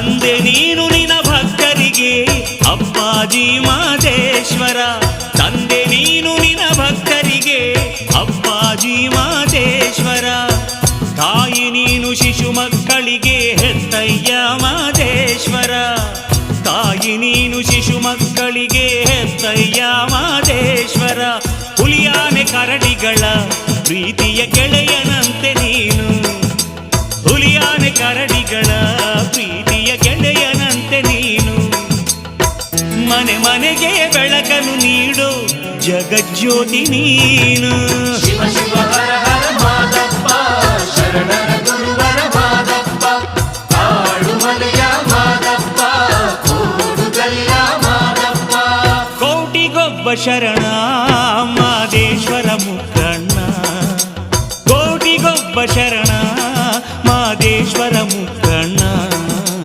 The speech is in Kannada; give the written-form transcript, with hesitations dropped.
ತಂದೆ ನೀನು ನಿನ್ನ ಭಕ್ತರಿಗೆ ಅಪ್ಪಾಜಿ ಮಾದೇಶ್ವರ. ತಂದೆ ನೀನು ನಿನ್ನ ಭಕ್ತರಿಗೆ ಅಪ್ಪಾಜಿ ಮಾದೇಶ್ವರ. ತಾಯಿ ನೀನು ಶಿಶು ಮಕ್ಕಳಿಗೆ ಹೆತ್ತಯ್ಯ ಮಾದೇಶ್ವರ. ತಾಯಿ ನೀನು ಶಿಶು ಮಕ್ಕಳಿಗೆ ಹೆತ್ತಯ್ಯ ಮಾದೇಶ್ವರ. ಹುಲಿಯಾನೆ ಕರಡಿಗಳ ಪ್ರೀತಿಯ ಗೆಳೆಯನಂತೆ ನೀನು. ಹುಲಿಯಾನೆ ಕರಡಿಗಳ ಪ್ರೀತಿಯ ಗೆಳೆಯನಂತೆ ನೀನು. ಮನೆ ಮನೆಗೆ ಬೆಳಕನ್ನು ನೀಡು ಜಗಜ್ಯೋತಿ ನೀನು. ಶಿವ ಶಿವ ಹರ ಹರ ಮಾದಪ್ಪ ಶರಣರ ಗುರುವರ ಮಾದಪ್ಪ. ಕಾಡುಮಲೆಯ ಮಾದಪ್ಪ ಕೂಡುಗಲ್ಲ ಮಾದಪ್ಪ. ಕೋಟಿಗೊಬ್ಬ ಶರಣ